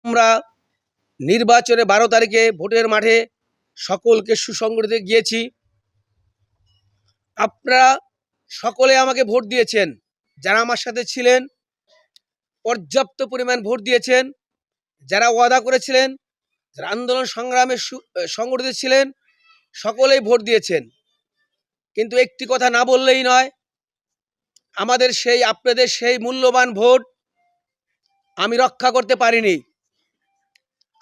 আমরা নির্বাচনে 12 তারিখে ভোটের মাঠে সকলকে সুসংগঠিত গিয়েছি। আপনারা সকলে আমাকে ভোট দিয়েছেন, যারা আমার সাথে ছিলেন পর্যাপ্ত পরিমাণ ভোট দিয়েছেন, যারা ওয়াদা করেছিলেন, যারা আন্দোলন সংগ্রামে সংগঠিত ছিলেন সকলেই ভোট দিয়েছেন। কিন্তু একটি কথা না বললেই নয়, আমাদের আপনাদের সেই মূল্যবান ভোট আমি রক্ষা করতে পারিনি।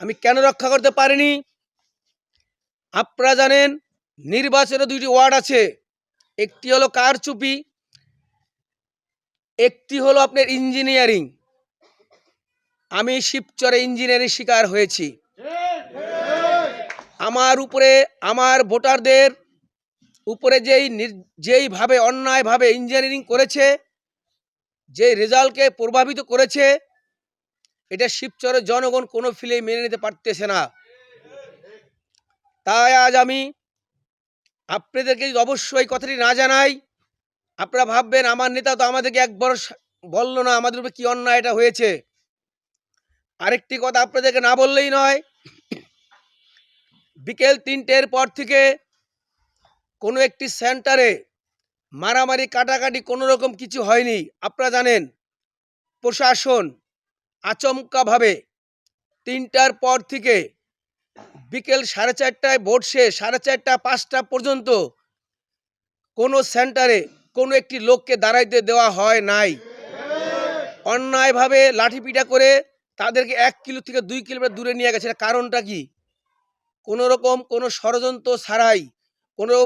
আমি কেন রক্ষা করতে পারিনি? আপনারা জানেন নির্বাচনে 2টি ওয়ার্ড আছে, একটি হলো কারচুপি, একটি হলো আপনার ইঞ্জিনিয়ারিং। আমি শিবচরে ইঞ্জিনিয়ারিং শিকার হয়েছি। আমার উপরে, আমার ভোটারদের উপরে যেইভাবে অন্যায়ভাবে ইঞ্জিনিয়ারিং করেছে, যে রেজাল্টকে প্রভাবিত করেছে, এটা শিবচরের জনগণ কোনো ফিলে মেনে নিতে পারতেছে না। তাই আজ আমি আপনাদেরকে অবশ্যই কথাটি না জানাই, আপনারা ভাববেন আমার নেতা তো আমাদেরকে একবার বললো না আমাদের উপরে কি অন্যায় এটা হয়েছে। আরেকটি কথা আপনাদেরকে না বললেই নয়, বিকেল 3টের পর থেকে কোনো একটি সেন্টারে মারামারি কাটাকাটি কোনো রকম কিছু হয়নি। আপনারা জানেন প্রশাসন আচমকাভাবে 3টার পর থেকে বিকেল 4:30টায় ভোট শেষ, 4:30 5টা পর্যন্ত কোনো সেন্টারে কোনো একটি লোককে দাঁড়াইতে দেওয়া হয় নাই। অন্যায়ভাবে লাঠিপিটা করে তাদেরকে 1 কিলো থেকে 2 কিলোমিটার দূরে নিয়ে গেছে। কারণটা কি? কোনো রকম কোনো ষড়যন্ত্র ছাড়াই,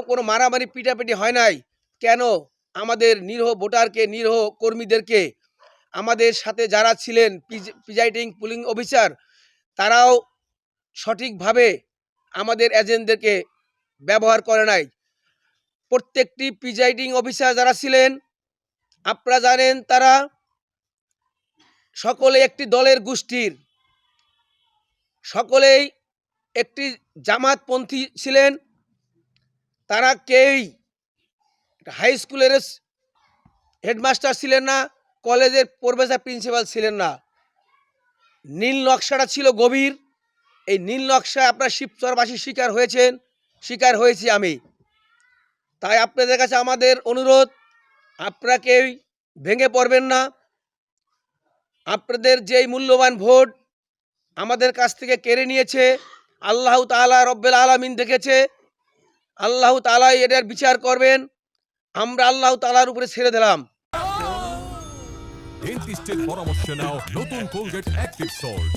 কোনো মারামারি পিটাপিটি হয় নাই। কেন? আমাদের নিরীহ ভোটারকে, নিরীহ কর্মীদেরকে, আমাদের সাথে যারা ছিলেন প্রিজাইডিং পুলিং অফিসার, তারাও সঠিকভাবে আমাদের এজেন্টদেরকে ব্যবহার করে নাই। প্রত্যেকটি প্রিজাইডিং অফিসার যারা ছিলেন আপনারা জানেন তারা সকলে একটি দলের গোষ্ঠীর, সকলেই একটি জামাতপন্থী ছিলেন। তারা কেউই হাই স্কুলের হেডমাস্টার ছিলেন না, কলেজের প্রফেসর প্রিন্সিপাল ছিলেন না। নীল নকশাটা ছিল গভীর। এই নীল নকশায় আপনারা শিবচরবাসী শিকার হয়েছি আমি। তাই আপনাদের কাছে আমাদের অনুরোধ, আপনারা কেউই ভেঙে পড়বেন না। আপনাদের যেই মূল্যবান ভোট আমাদের কাছ থেকে কেড়ে নিয়েছে, আল্লাহ তাআলা রব্বুল আলামিন দেখেছে, আল্লাহ তাআলাই এটার বিচার করবেন। আমরা আল্লাহ তাআলার উপরে ছেড়ে দিলাম। ডেন্টিস্টের পরামর্শ নাও নতুন কোলগেট অ্যাক্টিভ সল্ট।